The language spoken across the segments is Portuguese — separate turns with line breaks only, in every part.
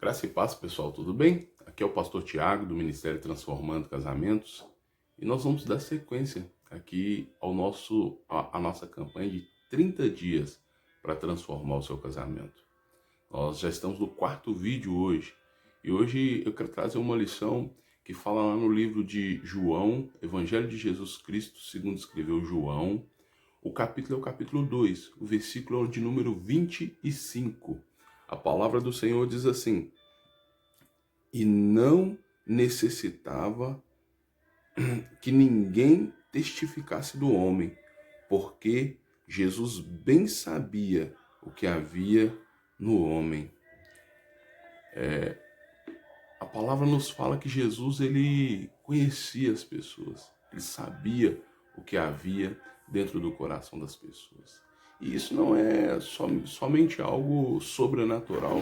Graça e paz, pessoal, tudo bem? Aqui é o pastor Tiago, do Ministério Transformando Casamentos, e nós vamos dar sequência aqui à nossa campanha de 30 dias para transformar o seu casamento. Nós já estamos no quarto vídeo hoje, e hoje eu quero trazer uma lição que fala lá no livro de João, Evangelho de Jesus Cristo, segundo escreveu João. O capítulo é o capítulo 2, o versículo é o de número 25. A palavra do Senhor diz assim: e não necessitava que ninguém testificasse do homem, porque Jesus bem sabia o que havia no homem. A palavra nos fala que Jesus, ele conhecia as pessoas, ele sabia o que havia dentro do coração das pessoas. E isso não é somente algo sobrenatural,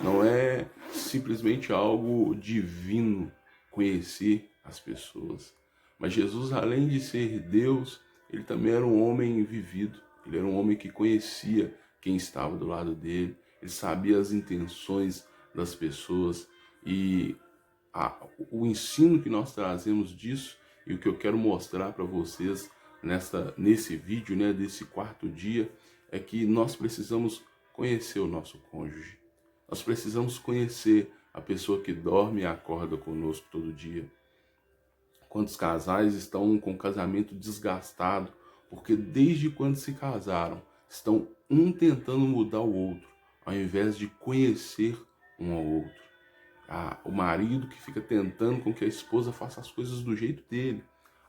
não é simplesmente algo divino conhecer as pessoas. Mas Jesus, além de ser Deus, ele também era um homem vivido. Ele era um homem que conhecia quem estava do lado dele. Ele sabia as intenções das pessoas. E o ensino que nós trazemos disso, e o que eu quero mostrar para vocês nesse vídeo, né, desse quarto dia, é que nós precisamos conhecer o nosso cônjuge. Nós precisamos conhecer a pessoa que dorme e acorda conosco todo dia. Quantos casais estão com o casamento desgastado, porque desde quando se casaram, estão um tentando mudar o outro, ao invés de conhecer um ao outro. O marido que fica tentando com que a esposa faça as coisas do jeito dele.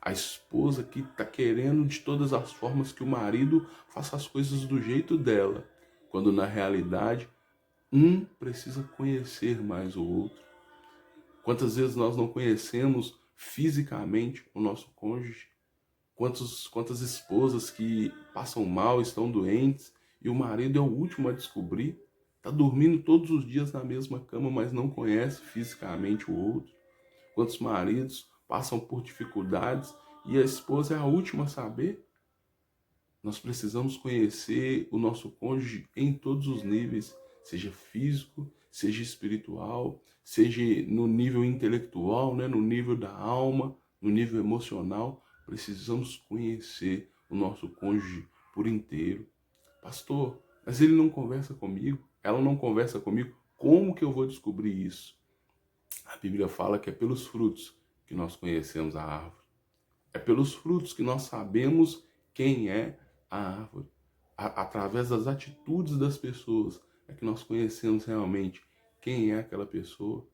A esposa que está querendo de todas as formas que o marido faça as coisas do jeito dela, quando na realidade um precisa conhecer mais o outro. Quantas vezes nós não conhecemos fisicamente o nosso cônjuge? Quantas esposas que passam mal, estão doentes, e o marido é o último a descobrir? Está dormindo todos os dias na mesma cama, mas não conhece fisicamente o outro. Quantos maridos passam por dificuldades e a esposa é a última a saber? Nós precisamos conhecer o nosso cônjuge em todos os níveis, seja físico, seja espiritual, seja no nível intelectual, né, no nível da alma, no nível emocional. Precisamos conhecer o nosso cônjuge por inteiro. Pastor, mas ele não conversa comigo, ela não conversa comigo, como que eu vou descobrir isso? A Bíblia fala que é pelos frutos que nós conhecemos a árvore. É pelos frutos que nós sabemos quem é a árvore. Através das atitudes das pessoas é que nós conhecemos realmente quem é aquela pessoa.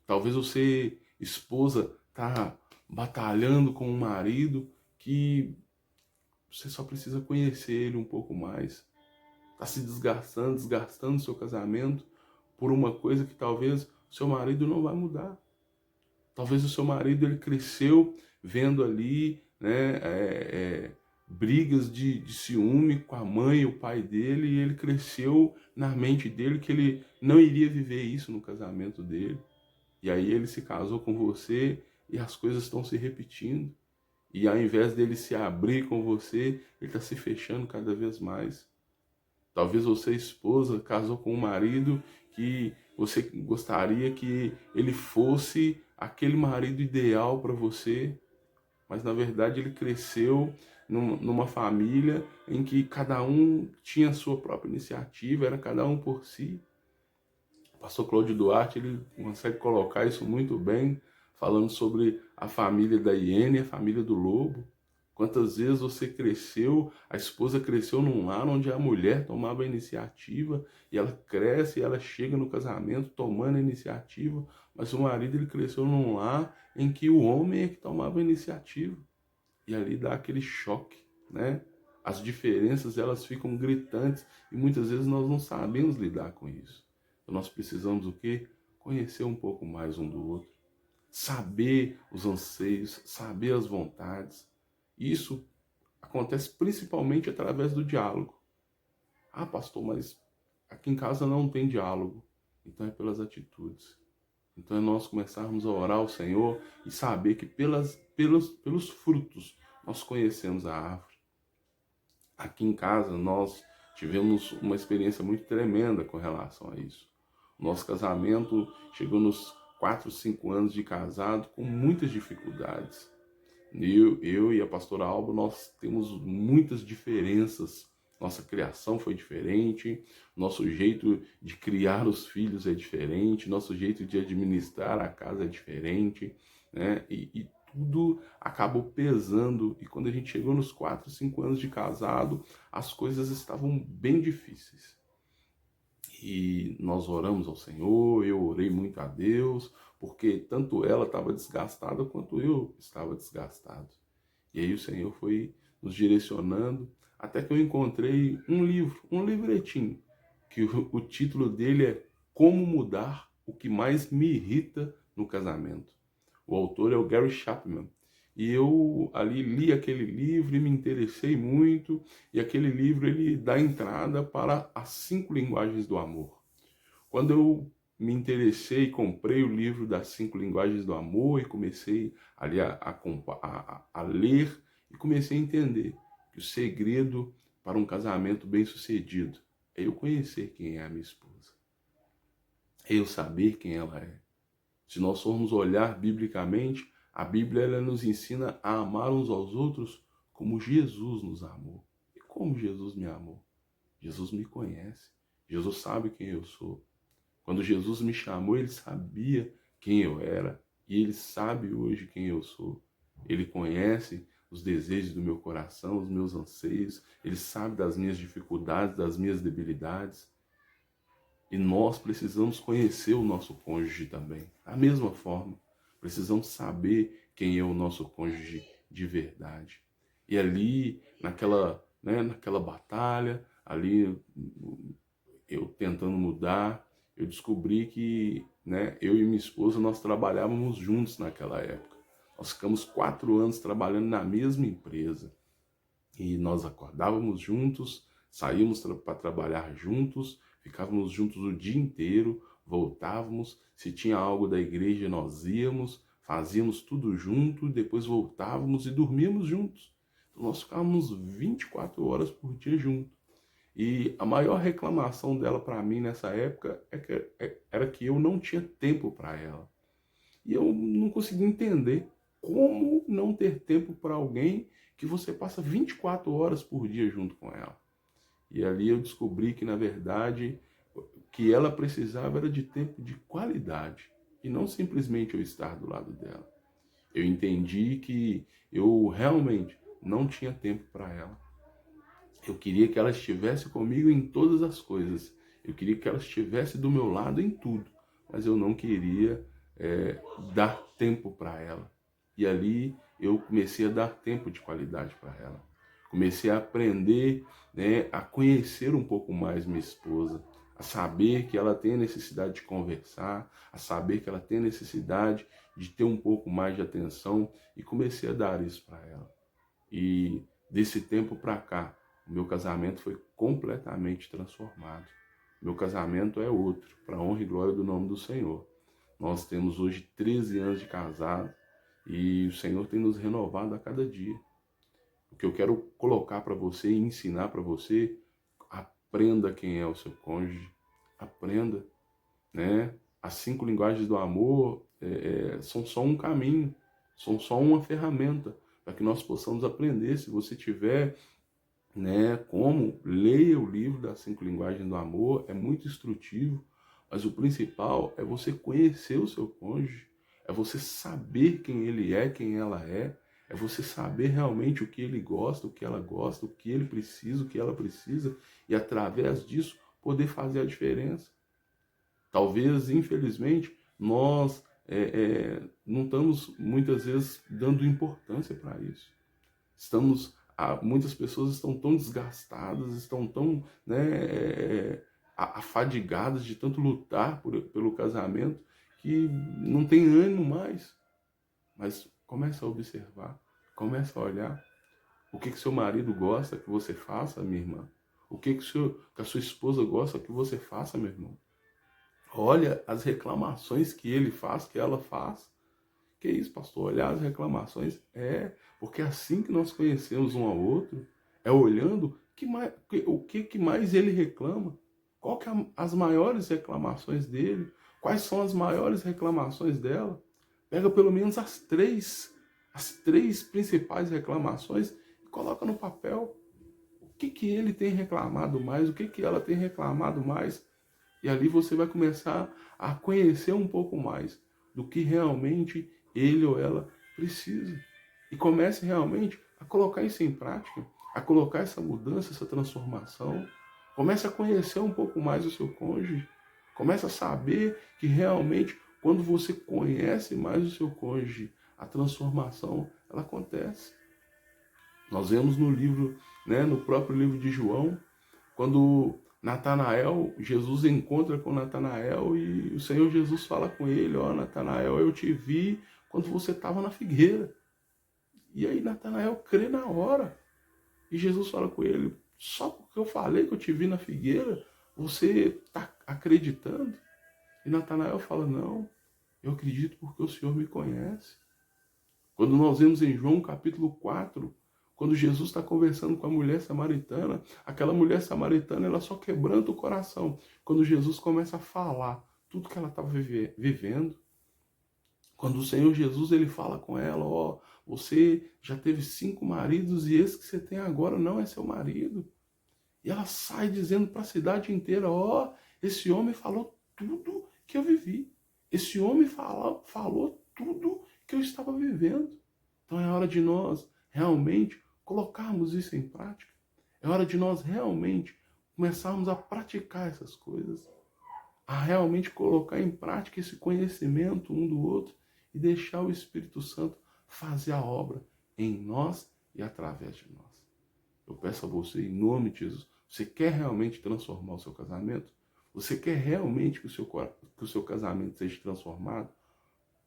Talvez você, esposa, está batalhando com um marido que você só precisa conhecer ele um pouco mais. Está se desgastando o seu casamento por uma coisa que talvez o seu marido não vai mudar. Talvez o seu marido, ele cresceu vendo ali, né, brigas de ciúme com a mãe e o pai dele, e ele cresceu na mente dele que ele não iria viver isso no casamento dele. E aí ele se casou com você e as coisas estão se repetindo. E ao invés dele se abrir com você, ele está se fechando cada vez mais. Talvez você, esposa, casou com um marido que você gostaria que ele fosse aquele marido ideal para você, mas na verdade ele cresceu numa família em que cada um tinha a sua própria iniciativa, era cada um por si. O pastor Cláudio Duarte, ele consegue colocar isso muito bem, falando sobre a família da hiena e a família do lobo. Quantas vezes você cresceu, a esposa cresceu num lar onde a mulher tomava a iniciativa, e ela cresce e ela chega no casamento tomando a iniciativa, mas o marido, ele cresceu num lar em que o homem é que tomava a iniciativa. E ali dá aquele choque, né? As diferenças, elas ficam gritantes e muitas vezes nós não sabemos lidar com isso. Então nós precisamos o quê? Conhecer um pouco mais um do outro, saber os anseios, saber as vontades. Isso acontece principalmente através do diálogo. Ah, pastor, mas aqui em casa não tem diálogo. Então é pelas atitudes. Então é nós começarmos a orar ao Senhor e saber que pelos frutos nós conhecemos a árvore. Aqui em casa nós tivemos uma experiência muito tremenda com relação a isso. Nosso casamento chegou nos 4, 5 anos de casado com muitas dificuldades. Eu e a pastora Alba, nós temos muitas diferenças. Nossa criação foi diferente, nosso jeito de criar os filhos é diferente, nosso jeito de administrar a casa é diferente, né? E tudo acabou pesando. E quando a gente chegou nos 4, 5 anos de casado, as coisas estavam bem difíceis. E nós oramos ao Senhor, eu orei muito a Deus, porque tanto ela estava desgastada quanto eu estava desgastado. E aí o Senhor foi nos direcionando, até que eu encontrei um livro, um livretinho, que o título dele é Como Mudar o que Mais Me Irrita no Casamento. O autor é o Gary Chapman. E eu ali li aquele livro e me interessei muito, e aquele livro ele dá entrada para as 5 linguagens do amor. Quando eu me interessei, comprei o livro das 5 linguagens do amor e comecei ali a ler e comecei a entender que o segredo para um casamento bem-sucedido é eu conhecer quem é a minha esposa, é eu saber quem ela é. Se nós formos olhar biblicamente, a Bíblia ela nos ensina a amar uns aos outros como Jesus nos amou. E como Jesus me amou? Jesus me conhece. Jesus sabe quem eu sou. Quando Jesus me chamou, ele sabia quem eu era. E ele sabe hoje quem eu sou. Ele conhece os desejos do meu coração, os meus anseios. Ele sabe das minhas dificuldades, das minhas debilidades. E nós precisamos conhecer o nosso cônjuge também. Da mesma forma, precisamos saber quem é o nosso cônjuge de verdade. E ali, naquela batalha, ali eu tentando mudar, eu descobri que, eu e minha esposa, nós trabalhávamos juntos naquela época. Nós ficamos 4 anos trabalhando na mesma empresa. E nós acordávamos juntos, saímos para trabalhar juntos, ficávamos juntos o dia inteiro, voltávamos, se tinha algo da igreja nós íamos, fazíamos tudo junto, depois voltávamos e dormíamos juntos. Então nós ficávamos 24 horas por dia juntos. E a maior reclamação dela para mim nessa época era que eu não tinha tempo para ela. E eu não conseguia entender como não ter tempo para alguém que você passa 24 horas por dia junto com ela. E ali eu descobri que, na verdade, o que ela precisava era de tempo de qualidade e não simplesmente eu estar do lado dela. Eu entendi que eu realmente não tinha tempo para ela. Eu queria que ela estivesse comigo em todas as coisas. Eu queria que ela estivesse do meu lado em tudo. Mas eu não queria dar tempo para ela. E ali eu comecei a dar tempo de qualidade para ela. Comecei a aprender, a conhecer um pouco mais minha esposa, a saber que ela tem a necessidade de conversar, a saber que ela tem a necessidade de ter um pouco mais de atenção, e comecei a dar isso para ela. E desse tempo para cá, o meu casamento foi completamente transformado. Meu casamento é outro, para a honra e glória do nome do Senhor. Nós temos hoje 13 anos de casado e o Senhor tem nos renovado a cada dia. O que eu quero colocar para você e ensinar para você, aprenda quem é o seu cônjuge, aprenda, As 5 linguagens do amor são só um caminho, são só uma ferramenta para que nós possamos aprender. Se você tiver como, leia o livro das 5 linguagens do amor, é muito instrutivo, mas o principal é você conhecer o seu cônjuge, é você saber quem ele é, quem ela é você saber realmente o que ele gosta, o que ela gosta, o que ele precisa, o que ela precisa, e através disso poder fazer a diferença. Talvez, infelizmente, nós não estamos muitas vezes dando importância para isso. Muitas pessoas estão tão desgastadas, estão tão afadigadas de tanto lutar pelo casamento, que não tem ânimo mais. Mas começa a observar, começa a olhar o que seu marido gosta que você faça, minha irmã. O que a sua esposa gosta que você faça, meu irmão. Olha as reclamações que ele faz, que ela faz. Que isso, pastor? Olhar as reclamações porque é assim que nós conhecemos um ao outro, olhando o que mais ele reclama. Qual que é as maiores reclamações dele? Quais são as maiores reclamações dela? Pega pelo menos as três principais reclamações e coloca no papel. O que que ele tem reclamado mais? O que que ela tem reclamado mais? E ali você vai começar a conhecer um pouco mais do que realmente ele ou ela precisa. E comece realmente a colocar isso em prática, a colocar essa mudança, essa transformação. Comece a conhecer um pouco mais o seu cônjuge. Comece a saber que realmente, quando você conhece mais o seu cônjuge, a transformação ela acontece. Nós vemos no livro, né, no próprio livro de João, quando Natanael, Jesus encontra com Natanael e o Senhor Jesus fala com ele, ó, Natanael, eu te vi quando você estava na figueira. E aí Natanael crê na hora. E Jesus fala com ele, só porque eu falei que eu te vi na figueira, você está acreditando? E Natanael fala, não, eu acredito porque o Senhor me conhece. Quando nós vemos em João capítulo 4, quando Jesus está conversando com a mulher samaritana, aquela mulher samaritana ela só quebranta o coração quando Jesus começa a falar tudo que ela estava vivendo. Quando o Senhor Jesus ele fala com ela, ó, você já teve 5 maridos e esse que você tem agora não é seu marido. E ela sai dizendo para a cidade inteira, ó, esse homem falou tudo que eu vivi. Esse homem falou tudo que eu estava vivendo. Então é hora de nós realmente colocarmos isso em prática. É hora de nós realmente começarmos a praticar essas coisas. A realmente colocar em prática esse conhecimento um do outro e deixar o Espírito Santo fazer a obra em nós e através de nós. Eu peço a você, em nome de Jesus, você quer realmente transformar o seu casamento? Você quer realmente que o seu casamento seja transformado?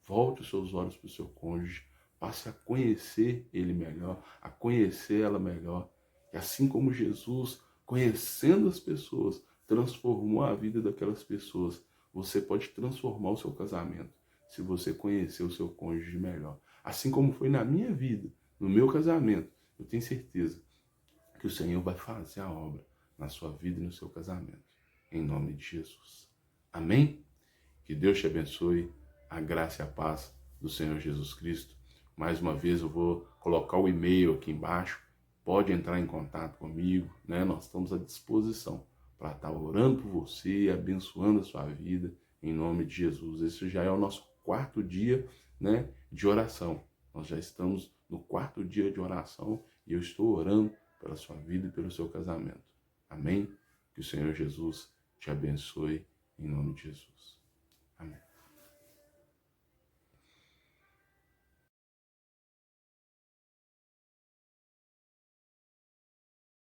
Volte os seus olhos para o seu cônjuge, passe a conhecer ele melhor, a conhecer ela melhor. E assim como Jesus, conhecendo as pessoas, transformou a vida daquelas pessoas, você pode transformar o seu casamento se você conhecer o seu cônjuge melhor. Assim como foi na minha vida, no meu casamento, eu tenho certeza que o Senhor vai fazer a obra na sua vida e no seu casamento. Em nome de Jesus. Amém? Que Deus te abençoe. A graça e a paz do Senhor Jesus Cristo. Mais uma vez eu vou colocar o e-mail aqui embaixo. Pode entrar em contato comigo, né? Nós estamos à disposição para estar orando por você, abençoando a sua vida, em nome de Jesus. Esse já é o nosso 4º dia, né, de oração. Nós já estamos no 4º dia de oração e eu estou orando pela sua vida e pelo seu casamento. Amém? Que o Senhor Jesus te abençoe, em nome de Jesus.